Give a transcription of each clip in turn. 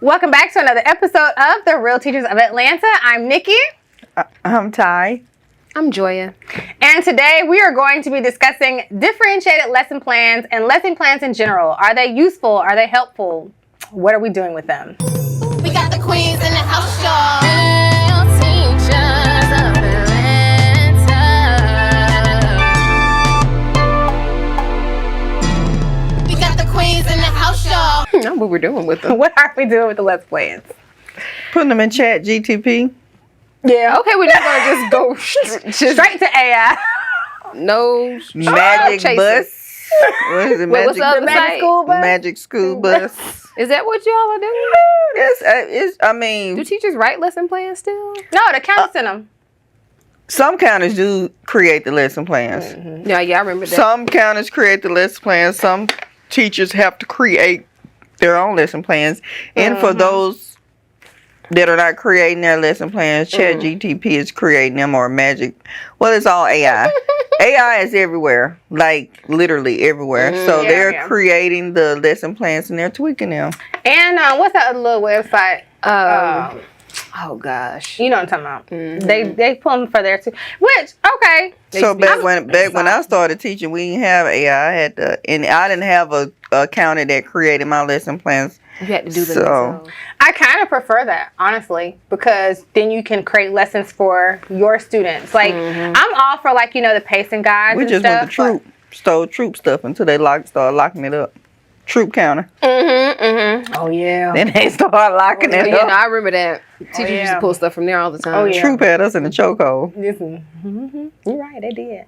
Welcome back to another episode of The Real Teachers of Atlanta. I'm Nikki. I'm Ty. I'm Joya. And today we are going to be discussing differentiated lesson plans and lesson plans in general. Are they useful? Are they helpful? What are we doing with them? We got the queens in the house, y'all. Real teachers of Atlanta. We got the queens in the house, y'all. I know what we're doing with them. What are we doing with the lesson plans? Putting them in chat GTP. Yeah. Okay, we're not gonna just go Straight to AI. No Magic chasing. bus. What is it? Wait, what's Magic, the other site? School bus? Magic school bus. Is that what y'all are doing? I Do mean, teachers write lesson plans still? No, the counters in them. some counters do create the lesson plans. Yeah, I remember that. Some counters create the lesson plans. Some teachers have to create their own lesson plans. And for those that are not creating their lesson plans, chat GTP is creating them, or Magic. Well, it's all AI. AI is everywhere, like literally everywhere. So Yeah, they're yeah. creating the lesson plans and they're tweaking them. And what's that other little website? Oh gosh. You know what I'm talking about. They pull them for there too. Which, okay. So back when I started teaching, we didn't have AI. I had to, and I didn't have a counter that created my lesson plans. You had to do them So- yourself. I kind of prefer that, honestly, because then you can create lessons for your students. Like, I'm all for, like, the pacing guides We and just stuff. went to troop, stole troop stuff until they started locking it up. Troop counter. Oh, yeah. Then they started locking it Yeah, up. no, I remember that. Teachers used yeah. to pull stuff from there all the time. Oh, yeah. Troop had us in the chokehold. You're right, they did.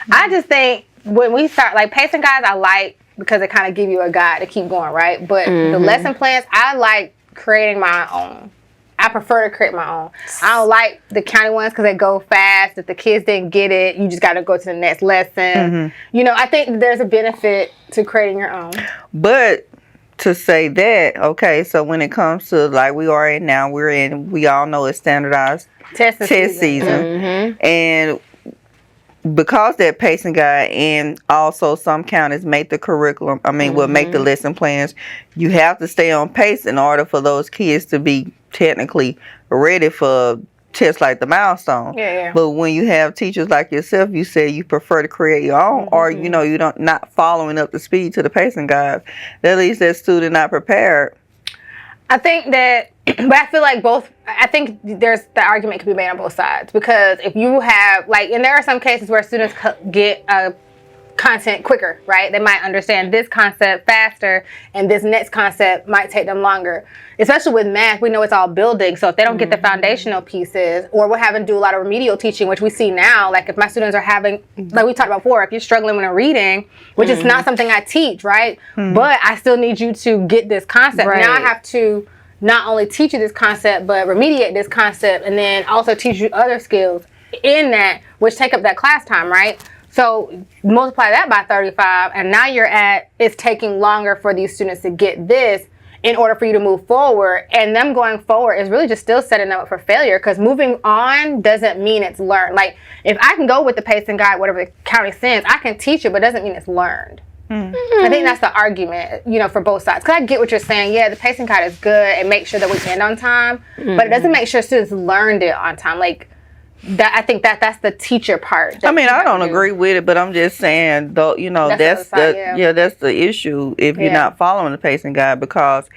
I just think when we start, like, pacing guides, I like because it kind of give you a guide to keep going, right? But the lesson plans, I like creating my own. I prefer to create my own. I don't like the county ones because they go fast. If the kids didn't get it, you just got to go to the next lesson. I think there's a benefit to creating your own. But to say that, okay, so when it comes to like we all know it's standardized Test season. And because that pacing guide and also some counties make the curriculum, will make the lesson plans, you have to stay on pace in order for those kids to be technically ready for tests like the milestone. Yeah. But when you have teachers like yourself, you say you prefer to create your own, or you don't not following up the speed to the pacing guide. That leaves that student not prepared. I think that, but I feel like I think the argument can be made on both sides, because if you have, like, and there are some cases where students get content quicker, right? They might understand this concept faster and this next concept might take them longer. Especially with math, we know it's all building. So if they don't get the foundational pieces, or we're having to do a lot of remedial teaching, which we see now, like if my students are having, like we talked about before, if you're struggling with a reading, which is not something I teach, right? But I still need you to get this concept. Right. Now I have to not only teach you this concept, but remediate this concept, and then also teach you other skills in that, which take up that class time, right? So multiply that by 35, and now you're at, it's taking longer for these students to get this in order for you to move forward. And them going forward is really just still setting them up for failure, because moving on doesn't mean it's learned. Like, if I can go with the pacing guide, whatever the county sends, I can teach it, but it doesn't mean it's learned. I think that's the argument, for both sides. Because I get what you're saying. Yeah, the pacing guide is good and make sure that we end on time, but it doesn't make sure students learned it on time. Like, that, I think that's the teacher part. I don't agree with it, but I'm just saying, though, that's the issue if you're not following the pacing guide, because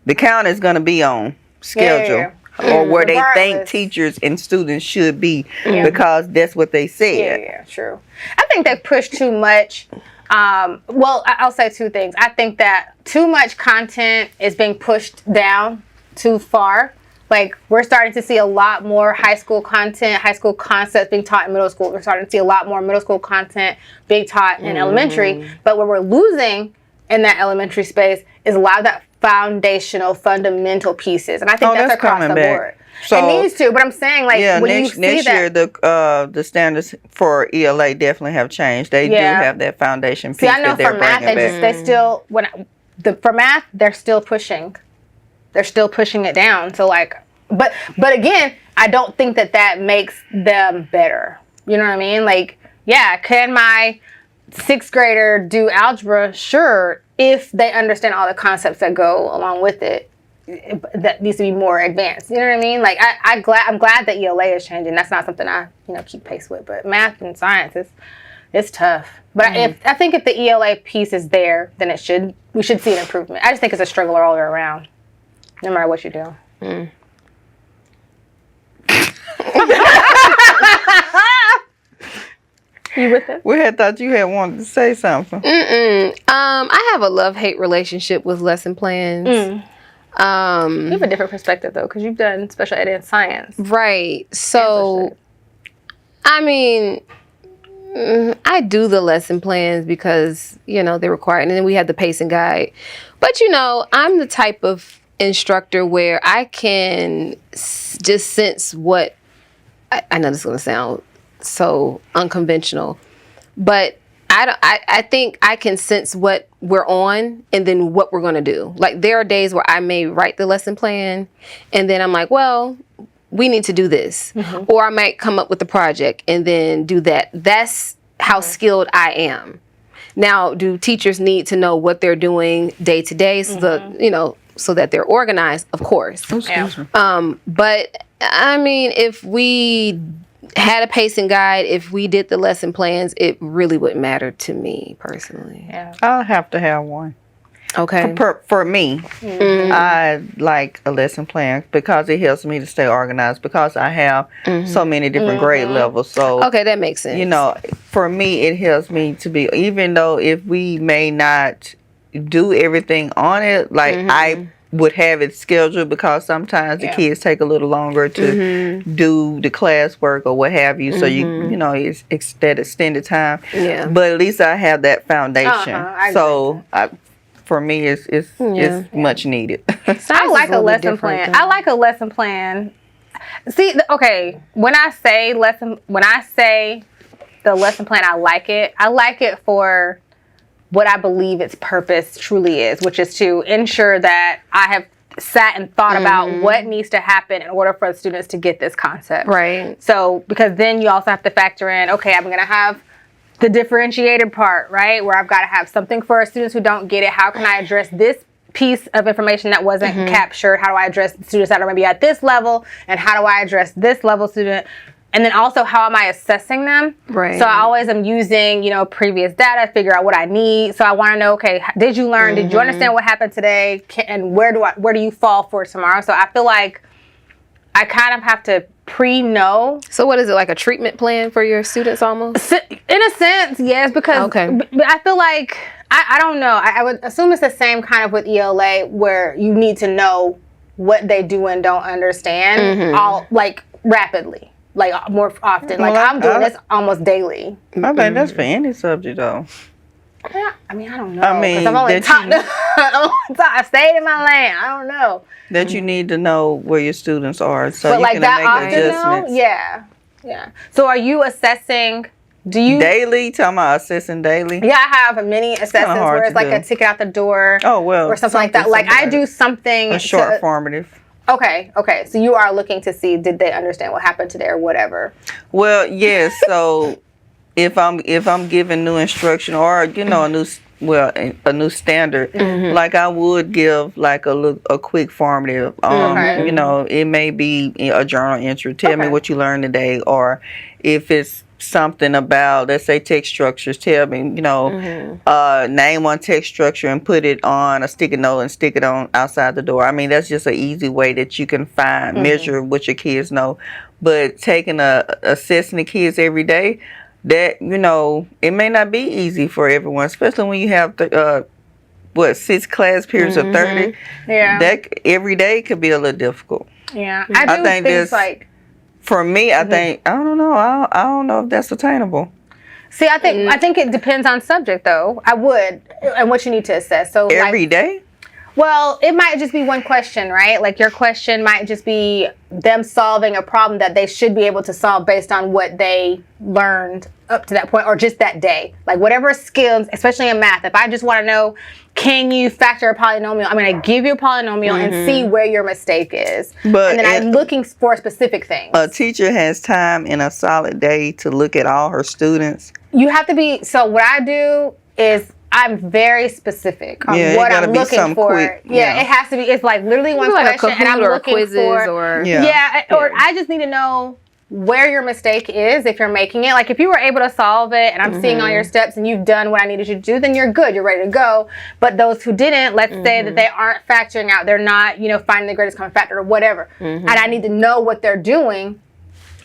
the count is going to be on schedule. Or where they think teachers and students should be, because that's what they said. Yeah, true. I think they push too much. I'll say two things. I think that too much content is being pushed down too far. Like, we're starting to see a lot more high school content, high school concepts being taught in middle school. We're starting to see a lot more middle school content being taught in elementary. But what we're losing in that elementary space is a lot of that foundational, fundamental pieces. And I think that's across the board. So, it needs to, but I'm saying, like, when you see next year, the standards for ELA definitely have changed. They do have that foundation piece. See, I know for math, they still for math they're still pushing. They're still pushing it down. So, like, but again, I don't think that makes them better. You know what I mean? Like, yeah, can my sixth grader do algebra? Sure, if they understand all the concepts that go along with it. that needs to be more advanced. You know what I mean? Like I'm glad that ELA is changing. That's not something I keep pace with. But math and science it's tough. But I think if the ELA piece is there, then we should see an improvement. I just think it's a struggle all the way around, no matter what you do. You with it? We had thought you had wanted to say something. I have a love-hate relationship with lesson plans. You have a different perspective though, because you've done special ed and science. Right. So, I mean, I do the lesson plans because, they're required. And then we have the pacing guide. But, I'm the type of instructor where I can just sense what, I know this is going to sound so unconventional, but I think I can sense what we're on and then what we're going to do. Like there are days where I may write the lesson plan and then I'm like, well, we need to do this. Or I might come up with the project and then do that. That's how skilled I am. Now, do teachers need to know what they're doing day to day so that they're organized? Of course. But I mean, if we had a pacing guide, if we did the lesson plans, it really wouldn't matter to me personally. Yeah. I'll have to have one. Okay. For me, I like a lesson plan because it helps me to stay organized because I have so many different grade levels. So okay, that makes sense. For me, it helps me to be, even though if we may not do everything on it, like I would have it scheduled because sometimes the kids take a little longer to do the classwork or what have you. So it's that extended time. Yeah. But at least I have that foundation. So for me, it's much needed. I like a lesson plan. I like a lesson plan. See, okay, when I say the lesson plan, I like it. I like it for what I believe its purpose truly is, which is to ensure that I have sat and thought about what needs to happen in order for the students to get this concept. Right. So, because then you also have to factor in, okay, I'm going to have the differentiated part, right? Where I've got to have something for students who don't get it. How can I address this piece of information that wasn't captured? How do I address students that are maybe at this level? And how do I address this level student? And then also, how am I assessing them? Right. So I always am using, previous data to figure out what I need. So I want to know, okay, did you learn? Did you understand what happened today? And where do you fall for tomorrow? So I feel like I kind of have to pre-know. So what is it, like a treatment plan for your students almost? In a sense, yes, because but I feel like, I don't know. I would assume it's the same kind of with ELA where you need to know what they do and don't understand all rapidly. Like more often. Like I'm doing this almost daily. I think that's for any subject though. Yeah, I don't know. Because I'm only taught. I stayed in my lane. I don't know. That you need to know where your students are, so you can make adjustments. Yeah. So are you assessing? Do you daily? Talking about assessing daily? Yeah, I have many assessments where it's like a ticket out the door. Oh well, or something like that. Like I do something. A short formative. Okay. So you are looking to see, did they understand what happened today or whatever? Well, yes. So if I'm giving new instruction or a new standard, like I would give like a quick formative. It may be a journal entry. Tell me what you learned today, or if it's something about, let's say, text structures, tell me, name one text structure and put it on a sticky note and stick it on outside the door. I mean, that's just an easy way that you can measure what your kids know. But assessing the kids every day, that, it may not be easy for everyone, especially when you have 6 class periods of 30. Yeah. That every day could be a little difficult. Yeah. I think things like, for me, I think, I don't know. I don't know if that's attainable. See, I think it depends on subject, though. I would, and what you need to assess. So every day? Well, it might just be one question, right? Like your question might just be them solving a problem that they should be able to solve based on what they learned up to that point or just that day. Like whatever skills, especially in math, if I just want to know, can you factor a polynomial? I'm going to give you a polynomial and see where your mistake is. And then I'm looking for specific things. A teacher has time in a solid day to look at all her students. You have to be, so what I do is I'm very specific on Yeah, it what gotta I'm be looking something for. quick. Yeah, Yeah. it has to be. It's like literally one like question, and I'm or looking quizzes for. or Or I just need to know where your mistake is if you're making it. Like if you were able to solve it, and I'm seeing all your steps, and you've done what I needed you to do, then you're good. You're ready to go. But those who didn't, let's say that they aren't factoring out, they're not, finding the greatest common factor or whatever, and I need to know what they're doing.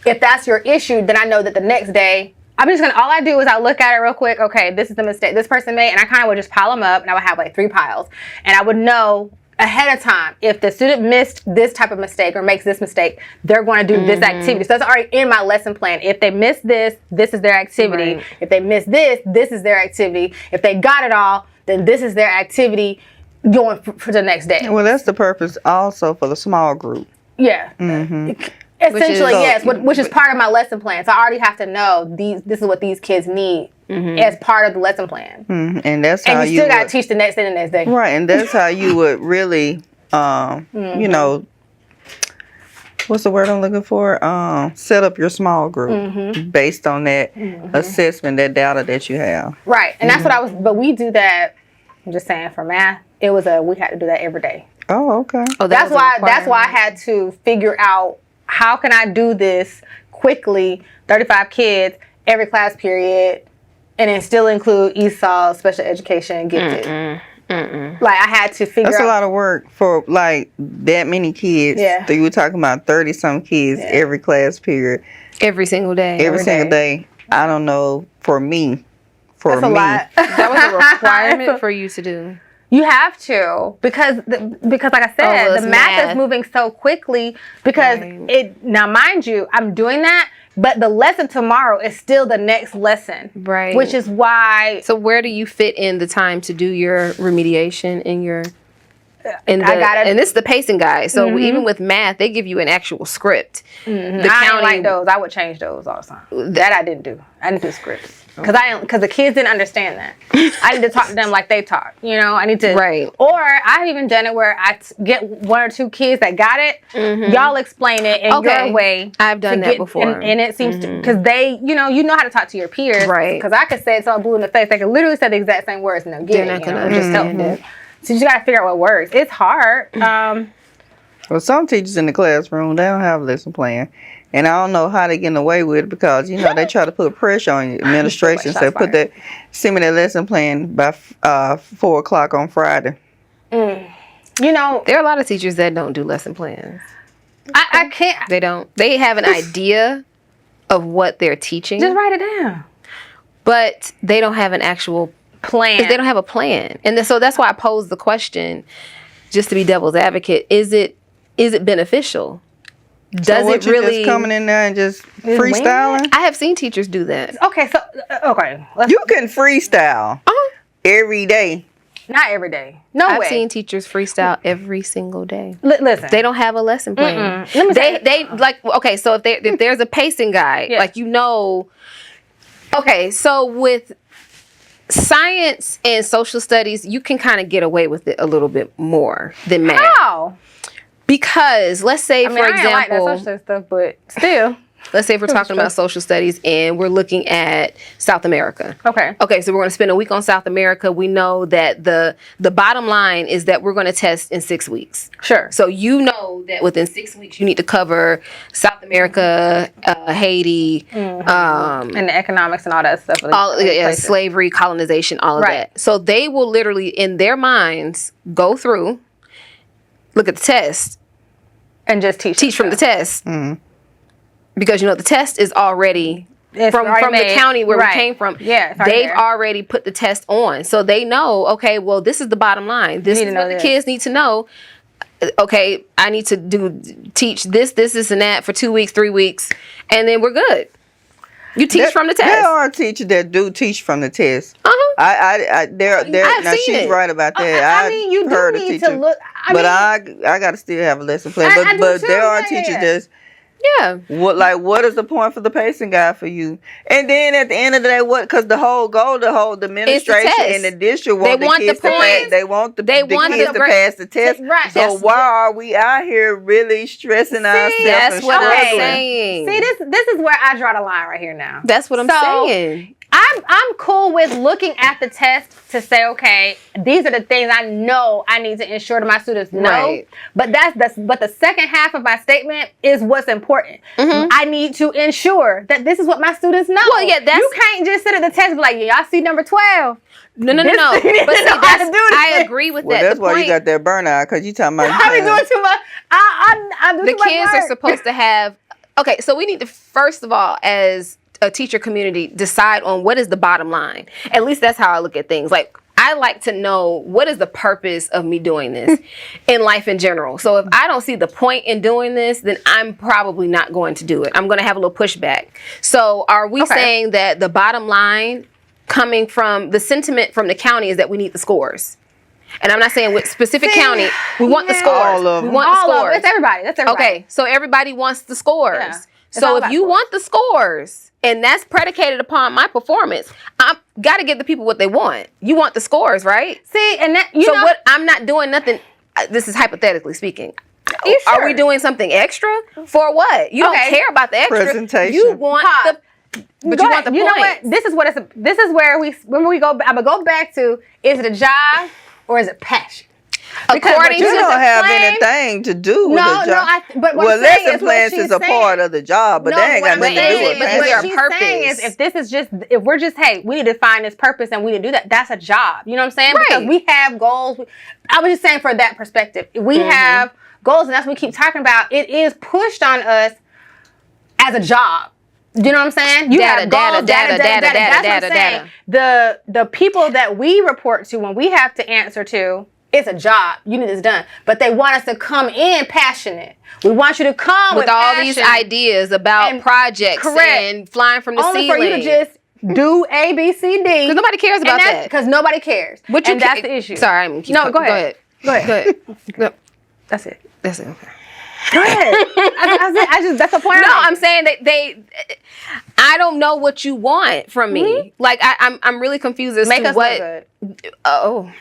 If that's your issue, then I know that the next day. All I do is I look at it real quick. Okay, this is the mistake this person made. And I kind of would just pile them up, and I would have like 3 piles. And I would know ahead of time, if the student missed this type of mistake or makes this mistake, they're going to do this activity. So that's already in my lesson plan. If they miss this, this is their activity. Right. If they miss this, this is their activity. If they got it all, then this is their activity going for the next day. Well, that's the purpose also for the small group. Yeah. Essentially, yes, which is part of my lesson plan. So I already have to know this is what these kids need as part of the lesson plan. And that's how And you still got to teach the next day and the next day. Right, and that's how you would really, what's the word I'm looking for? Set up your small group based on that assessment, that data that you have. Right, and that's what but we do that, I'm just saying for math, we had to do that every day. Oh, okay. Oh, That's why I had to figure out how can I do this quickly, 35 kids, every class period, and then still include ESOL, special education, gifted. Like I had to figure out. That's a lot of work for like that many kids. Yeah. So you were talking about 30-some kids every class period. every single day. Every single day. I don't know, for me. That's a lot. That was a requirement for you to do. You have to because like I said, the math is moving so quickly because now mind you, I'm doing that, but the lesson tomorrow is still the next lesson. Right. Which is why. So where do you fit in the time to do your remediation in your and this is the pacing guide. So even with math, they give you an actual script. I didn't like those. I would change those all the time. That I didn't do. I didn't do scripts. Because the kids didn't understand that. I need to talk to them like they talk. I need to. Right. Or I've even done it where I get 1 or 2 kids that got it. Y'all explain it in your way. I've done that before. And it seems to, because they, you know how to talk to your peers. Right. Because I could say it so blue in the face. They could literally say the exact same words and they'll get They're it. not gonna Just understand helpful. it. So you just got to figure out what works. It's hard. Well, some teachers in the classroom, they don't have a lesson plan. And I don't know how they getting away with it because, they try to put pressure on your administration. So send me that lesson plan by 4 o'clock on Friday. There are a lot of teachers that don't do lesson plans. I can't. They don't. They have an idea of what they're teaching. Just write it down. But they don't have an actual plan. They don't have a plan. And so that's why I posed the question, just to be devil's advocate, is it beneficial? Does it really just coming in there and just freestyling? I have seen teachers do that. Okay, so you can freestyle every day. Not every day. No way. I've seen teachers freestyle every single day. Listen, they don't have a lesson plan. Let me they like okay. So if there's a pacing guide, Okay, so with science and social studies, you can kind of get away with it a little bit more than math. How? Because let's say, for example, I like that social stuff, but still. Let's say if we're talking about social studies and we're looking at South America. Okay, so we're going to spend a week on South America. We know that the bottom line is that we're going to test in 6 weeks. Sure. So that within 6 weeks you need to cover South America, Haiti, and the economics and all that stuff. Slavery, colonization, all of that. So they will literally, in their minds, go through, look at the test, and just teach from the test. Because the test is already from the county where we came from. Yeah, they've already put the test on, so they know. Okay, well, this is the bottom line. This is what the kids need to know. Okay, I need to teach this, and that for 2 weeks, 3 weeks, and then we're good. You teach from the test. There are teachers that do teach from the test. She's right about that. You do need to look. But I got to still have a lesson plan. But there are teachers that's. Yeah. What is the point for the pacing guide for you? And then at the end of the day, because the whole goal, the administration and the district want the kids to pass. They want the kids to pass the test. Right. So why are we out here really stressing ourselves? That's and what struggling? I'm saying. See, this is where I draw the line right here now. That's what I'm saying. I'm I'm cool with looking at the test to say, okay, these are the things I know I need to ensure that my students know. Right. But but the second half of my statement is what's important. I need to ensure that this is what my students know. Well, yeah, you can't just sit at the test and be like, yeah, y'all see number 12. No. But see, I agree with Well, that. that's why you got that burnout, because you talking about I be doing too much. I do the too much kids work. are supposed to have. Okay, so we need to first of all, as a teacher community, decide on what is the bottom line. At least that's how I look at things. Like, I like to know what is the purpose of me doing this in life in general. So if I don't see the point in doing this, then I'm probably not going to do it. I'm going to have a little pushback. So are we saying that the bottom line coming from the sentiment from the county is that we need the scores? And I'm not saying with specific county. We want the scores. All of them. We want the scores. That's everybody. That's everybody. Okay, so everybody wants the scores. Yeah. It's So all if about you scores. want the scores, and that's predicated upon my performance, I've got to give the people what they want. You want the scores, right? See, and that So what? I'm not doing nothing. This is hypothetically speaking. You Are sure? we doing something extra for what? You don't Okay. care about the extra. Presentation. You want Pop. but Go you ahead. want the You know what? points. This is what it's. This is where we go. I'm gonna go back to: is it a job or is it passion? According You to don't the have plan- anything to do with No, the no. job. But what Well, I'm saying lesson is what plans she's is a part saying. of the job, but No, they ain't what got I'm nothing to saying do with is- but passion. is there a what she's purpose? saying is if this is just if we're just we need to find this purpose and we need to do that. That's a job. You know what I'm saying? Right. Because we have goals. I was just saying for that perspective, we have goals, and that's what we keep talking about. It is pushed on us as a job. You know what I'm saying? You Data, have goals, data. That's what I'm saying. The people that we report to when we have to answer to, it's a job. You need this done. But they want us to come in passionate. We want you to come with all passion these ideas about and- projects correct. and flying from the only ceiling. for you to just do A, B, C, D. Because nobody cares about that. Because nobody cares. But you and that's ca- the issue. Sorry, I'm No, go ahead. Go ahead. No, That's it. that's it. Okay. Go ahead. That's the point. No, I'm saying that I don't know what you want from me. Like I'm really confused as Make to us what. look good. Oh,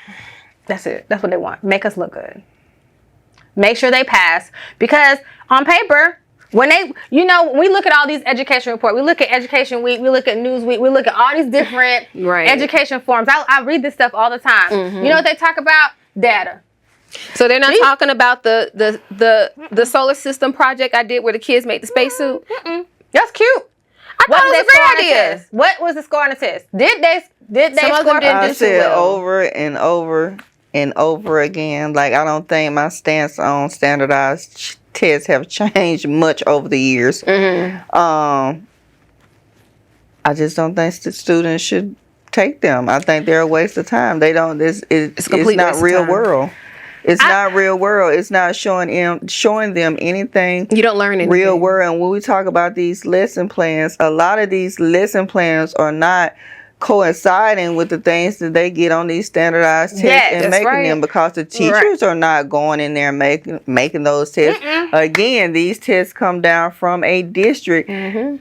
That's it. That's what they want. Make us look good. Make sure they pass. Because on paper, when we look at all these education reports, we look at Education Week, we look at Newsweek, we look at all these different Right. education forums. I read this stuff all the time. You know what they talk about? Data. so they're not talking about the solar system project I did where the kids made the spacesuit. That's cute. I thought it was a score on great the idea. test? What was the score on the test? Did they Some of them score? didn't I do too said well. over and over and over again. Like, I don't think my stance on standardized tests have changed much over the years. I just don't think students should take them. I think they're a waste of time. They don't. It's a complete not waste of real time. world. It's not real world. It's not showing them anything. You don't learn anything. Real world. And when we talk about these lesson plans, a lot of these lesson plans are not coinciding with the things that they get on these standardized tests and that's making right. them, because the teachers are not going in there making those tests. Again, these tests come down from a district.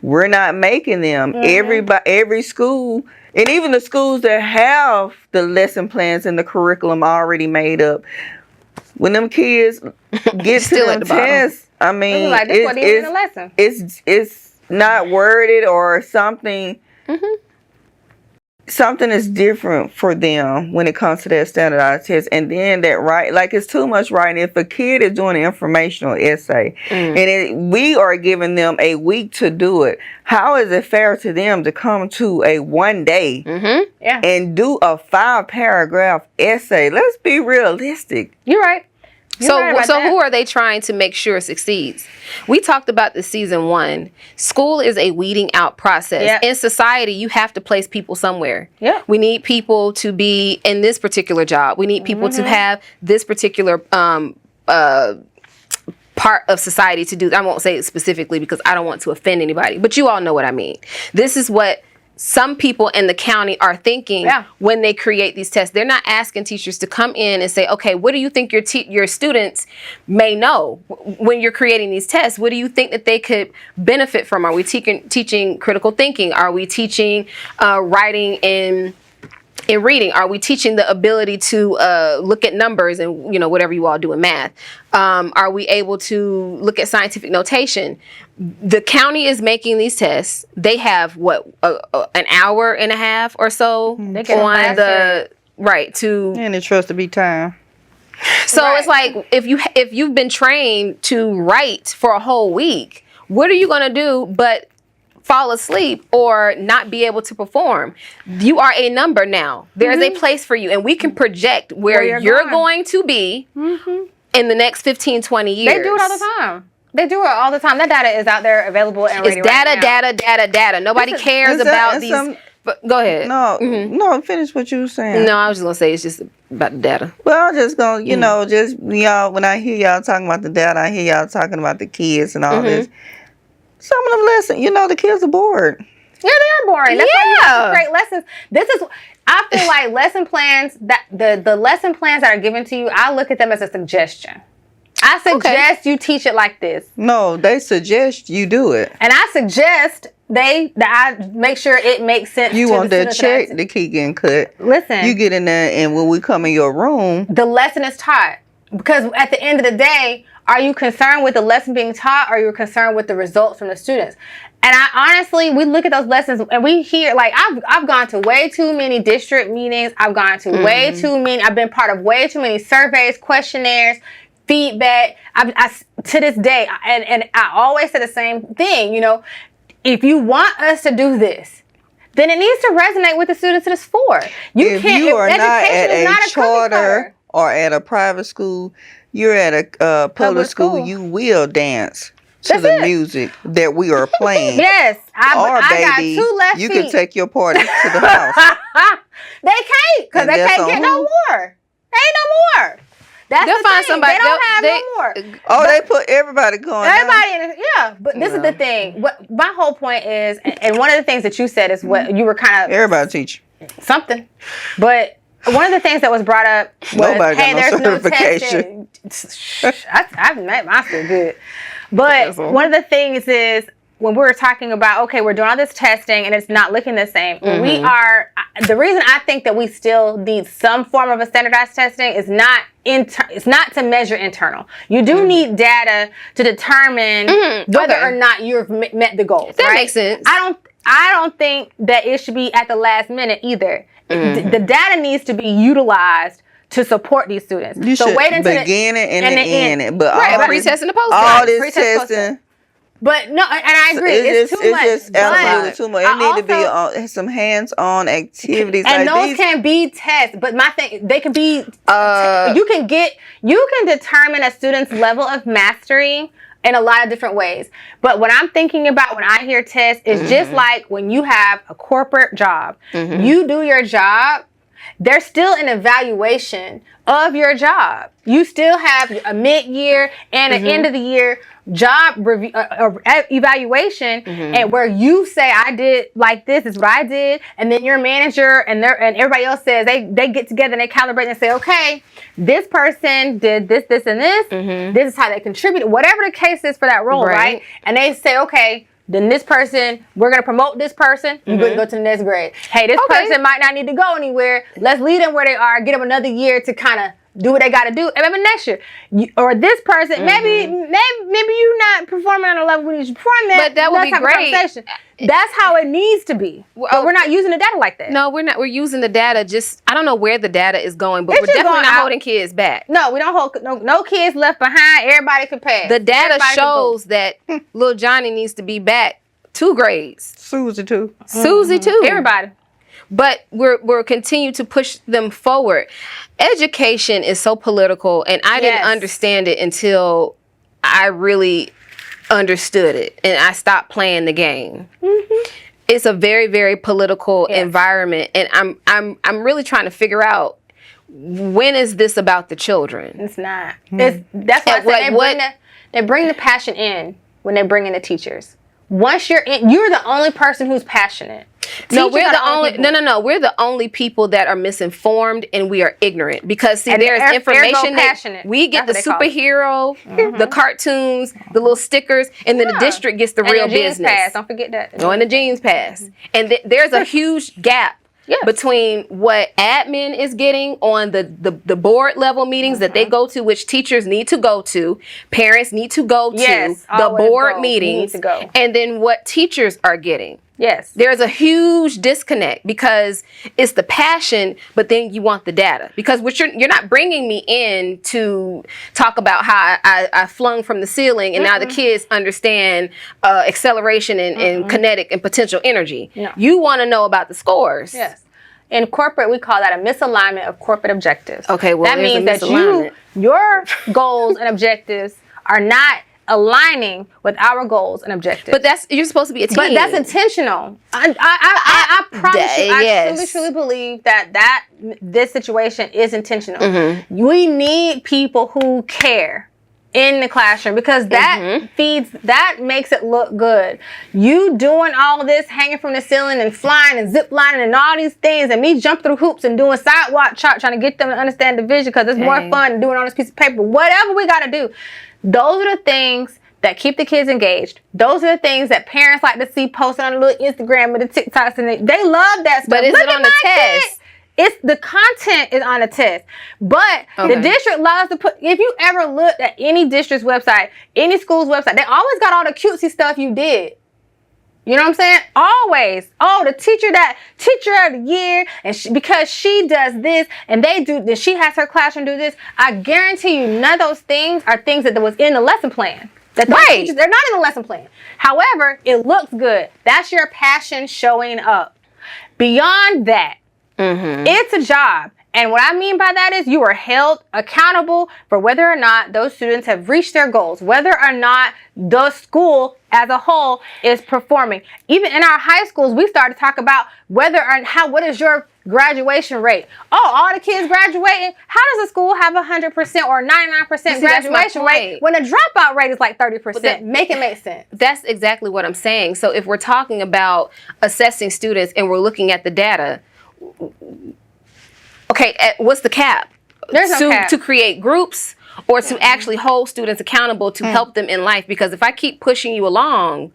We're not making them. Every school, and even the schools that have the lesson plans and the curriculum already made up, when them kids get to Still at them the bottom. tests, I mean, Like, this wasn't even a lesson. it's not worded or something. Something is different for them when it comes to that standardized test. And then it's too much writing. If a kid is doing an informational essay and we are giving them a week to do it, how is it fair to them to come to a 1 day Yeah. and do a 5-paragraph essay? Let's be realistic. You're right. You're right about So that. who are they trying to make sure succeeds? We talked about this season 1. School is a weeding out process. Yeah. In society, you have to place people somewhere. Yeah. We need people to be in this particular job. We need people to have this particular part of society to do. I won't say it specifically because I don't want to offend anybody, but you all know what I mean. This is what some people in the county are thinking when they create these tests. They're not asking teachers to come in and say, okay, what do you think your students may know when you're creating these tests? What do you think that they could benefit from? Are we teaching critical thinking? Are we teaching writing in in reading? Are we teaching the ability to look at numbers and, whatever you all do in math? Are we able to look at scientific notation? The county is making these tests. They have an hour and a half or so on the and it's supposed to be time. So it's like if you've been trained to write for a whole week, what are you going to do but fall asleep or not be able to perform? You are a number now. There's a place for you, and we can project where you're going to be in the next 15, 20 years. They do it all the time. They do it all the time. That data is out there available and ready. It's data. Nobody cares about these. But go ahead. No, finish what you were saying. No, I was just gonna say it's just about the data. Well, I'm just gonna, just y'all. When I hear y'all talking about the data, I hear y'all talking about the kids and all this. Some of them lessons, the kids are bored. Yeah, they are boring. That's why you have to create lessons. I feel like lesson plans that the lesson plans that are given to you, I look at them as a suggestion. I suggest you teach it like this. No, they suggest you do it. And I suggest I make sure it makes sense. You want that check to keep getting cut. Listen. You get in there, and when we come in your room, the lesson is taught. Because at the end of the day, are you concerned with the lesson being taught, or are you concerned with the results from the students? And we look at those lessons and we hear, like, I've gone to way too many district meetings. I've gone to way too many. I've been part of way too many surveys, questionnaires, feedback. To this day, and I always say the same thing, if you want us to do this, then it needs to resonate with the students it is for. If you are not at a charter or at a private school, you're at a public school, you will dance to the music that we are playing. Yes. I got baby, 2 left you feet. can take your party to the house. They can't, because they can't get no more. They ain't no more. That's They'll the find thing. somebody. They don't have no more. Oh, they put everybody going. But this is the thing. What my whole point is, and one of the things that you said is what you were kind of everybody teach something. But one of the things that was brought up was, nobody got no there's certification. No testing. I've met mine still good. But one of the things is, when we're talking about, okay, we're doing all this testing and it's not looking the same. The reason I think that we still need some form of a standardized testing is it's not to measure internal. You do need data to determine whether or not you've met the goals. That makes sense. I don't think that it should be at the last minute either. The data needs to be utilized to support these students. You should begin it and end it. But all pre-test and the post-test. All this testing. But no, and I agree, it's too much. It's just absolutely too much. It need to be some hands-on activities. And like those can be tests, but my thing, they can be. You can determine a student's level of mastery in a lot of different ways. But what I'm thinking about when I hear tests is just like when you have a corporate job, you do your job. There's still an evaluation of your job. You still have a mid-year and an end of the year job review evaluation, and where you say, I did like this is what I did, and then your manager and everybody else says they get together and they calibrate and say, okay, this person did this and this. This is how they contributed, whatever the case is for that role, right? And they say, okay, then this person, we're going to promote this person. You're going to go to the next grade. Hey, this person might not need to go anywhere. Let's leave them where they are. Get them another year to kind of do what they got to do. And maybe next year, or this person, maybe you're not performing on a level we need you to perform at. But that would be great. That's how it needs to be. But we're not using the data like that. No, we're not. We're using the data. I don't know where the data is going, but we're definitely not holding kids back. No, we don't hold no kids left behind. Everybody can pass. The data shows that little Johnny needs to be back 2 grades. Susie too. Susie too. Everybody. But we're continue to push them forward. Education is so political, and I didn't understand it until I really understood it, and I stopped playing the game. It's a very, very political environment, and I'm really trying to figure out, when is this about the children? It's not. That's why they bring the passion in when they bring in the teachers. Once you're in, you're the only person who's passionate. No, we're the only. No. We're the only people that are misinformed, and we are ignorant, because there's information that we get, the superhero, the cartoons, the little stickers, and then the district gets the real business. Pass. Don't forget that. And the jeans pass, and there's a huge gap Yes. between what admin is getting on the board level meetings that they go to, which teachers need to go to, parents need to go to, Yes, the always board go. meetings, You need to go. and then what teachers are getting. Yes. There's a huge disconnect because it's the passion, but then you want the data. Because you're not bringing me in to talk about how I flung from the ceiling and now the kids understand acceleration and kinetic and potential energy. No. You want to know about the scores. Yes. In corporate, we call that a misalignment of corporate objectives. Okay, well, that there's a means that misalignment. your goals and objectives are not aligning with our goals and objectives. But you're supposed to be a team. But that's intentional. I promise you, I yes. truly believe that this situation is intentional. Mm-hmm. We need people who care in the classroom because that that makes it look good. You doing all this, hanging from the ceiling and flying and zip lining and all these things, and me jumping through hoops and doing sidewalk chart, trying to get them to understand division because it's more fun than doing on this piece of paper. Whatever we got to do. Those are the things that keep the kids engaged. Those are the things that parents like to see posted on the little Instagram and the TikToks, and they love that stuff. But is Look it at on the my test? kid. It's the content is on the test. But the district loves to put, if you ever looked at any district's website, any school's website, they always got all the cutesy stuff you did. You know what I'm saying? Always. Oh, the teacher of the year, and because she does this, and then she has her classroom do this. I guarantee you, none of those things are things that was in the lesson plan. That those teachers, they're not in the lesson plan. However, it looks good. That's your passion showing up. Beyond that, it's a job. And what I mean by that is you are held accountable for whether or not those students have reached their goals, whether or not the school as a whole is performing. Even in our high schools, we started to talk about what is your graduation rate? Oh, all the kids graduating. How does a school have 100% or 99% graduation rate when the dropout rate is like 30%? Make it make sense. That's exactly what I'm saying. So if we're talking about assessing students and we're looking at the data, okay, what's the cap? There's no cap. To create groups or to actually hold students accountable to help them in life. Because if I keep pushing you along,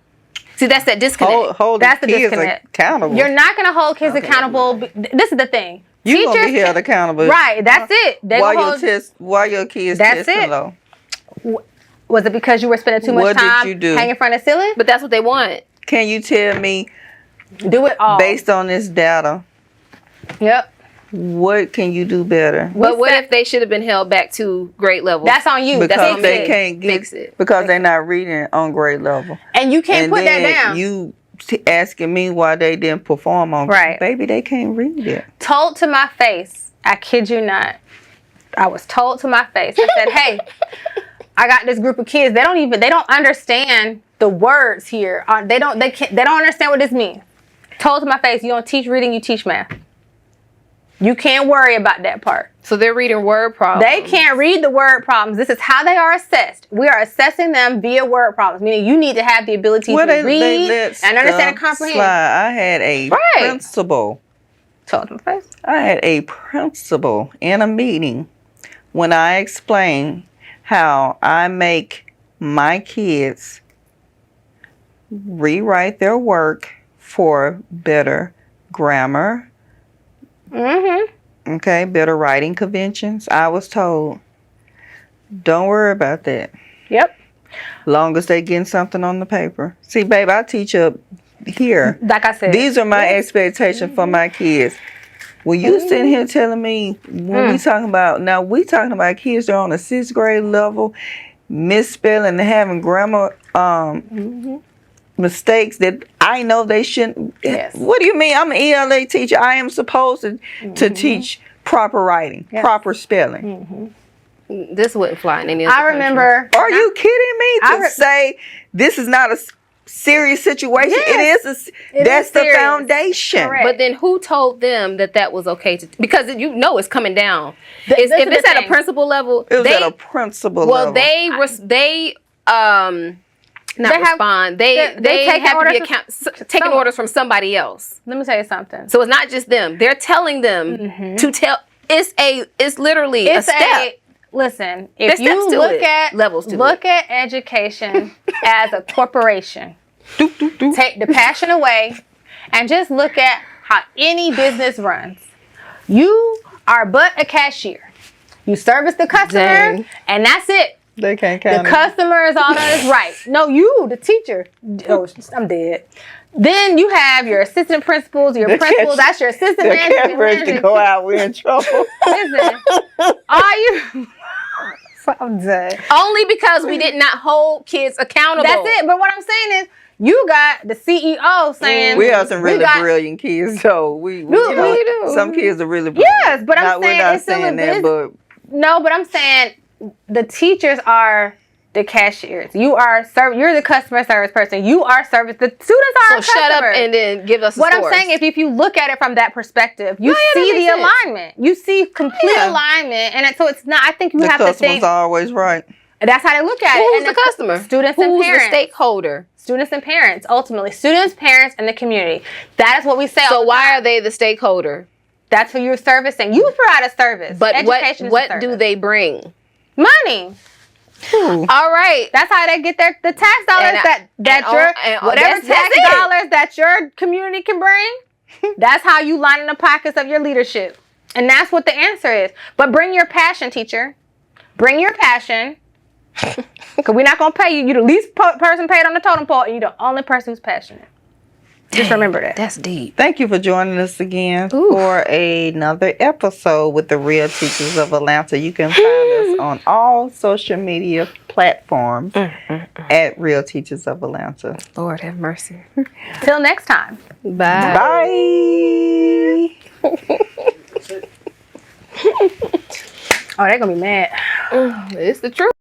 see, that's that disconnect. Hold that's the kids disconnect. accountable. You're not going to hold kids accountable. This is the thing. You're going to be held accountable. Right, that's it. While your kids testing low. Was it because you were spending too much time hanging in front of the ceiling? But that's what they want. Can you tell me, do it all based on this data, yep, what can you do better? But what if they should have been held back to grade level? That's on you. Because they can't fix it. Because they're not reading on grade level. And you can't put that down. You asking me why they didn't perform on grade. Baby, they can't read it. Told to my face, I kid you not. I was told to my face. I said, hey, I got this group of kids. They don't understand the words here. They don't understand what this means. Told to my face, you don't teach reading, you teach math. You can't worry about that part. So they're reading word problems. They can't read the word problems. This is how they are assessed. We are assessing them via word problems, meaning you need to have the ability to read and understand and comprehend. I had a principal. Told to my face. I had a principal in a meeting when I explained how I make my kids rewrite their work for better grammar. Okay, better writing conventions. I was told, don't worry about that. Yep. Long as they getting something on the paper. See, babe, I teach up here. Like I said. These are my expectations for my kids. When you sitting here telling me, when we talking about kids that are on a 6th grade level, misspelling and having grammar mistakes that I know they shouldn't. Yes. What do you mean? I'm an ELA teacher. I am supposed to teach proper writing, proper spelling. This wouldn't fly in any other I remember. Are you kidding me to say this is not a serious situation? Yes. That's the foundation. Correct. But then who told them that was okay to? Because you know it's coming down. If is it's the at thing. a principal level, It was at a principal level. They respond. They take have to be orders taking orders from somebody else. Let me tell you something. So it's not just them. They're telling them to tell. It's literally a step. Listen, if There's you steps to look it, at levels to look at education as a corporation, take the passion away, and just look at how any business runs. You are but a cashier. You service the customer, Dang. and that's it. They can't The count it. customer is all that is right. No, you, the teacher. Oh, I'm dead. Then you have your assistant principals, your The principals. That's your assistant The manager. your cameras to manager. go out, we're in trouble. Listen, are you? I'm dead. Only because we did not hold kids accountable. That's it. But what I'm saying is, you got the CEO saying We are some really got- brilliant kids, so we You do. some kids are really brilliant. Yes, but I'm saying we're not it's still a saying that, but No, but I'm saying the teachers are the cashiers. You're the customer service person. You are service. The students are So shut up customers. and then give us the What scores. I'm saying, if you look at it from that perspective, you yeah, that see makes the sense. alignment. You see complete Yeah. alignment, and so it's not. I think you the have to customer's think. always right. That's how they look at it. Who's And the customer? Students Who's and parents. the stakeholder? Students and parents. Ultimately, students, parents, and the community. That is what we say. all So the why time. are they the stakeholder? That's who you're servicing. You provide a service. But Education is a what do service. they bring? Money. All right. That's how they get the tax dollars whatever that's tax it. dollars that your community can bring. That's how you line in the pockets of your leadership, and that's what the answer is. But bring your passion, teacher. Bring your passion, because we're not gonna pay you. You're the least person paid on the totem pole, and you're the only person who's passionate. Just remember that. That's deep. Thank you for joining us again for another episode with the Real Teachers of Atlanta. You can find us on all social media platforms at Real Teachers of Atlanta. Lord have mercy. Till next time. Bye. Bye. Oh, they're gonna be mad. It's the truth.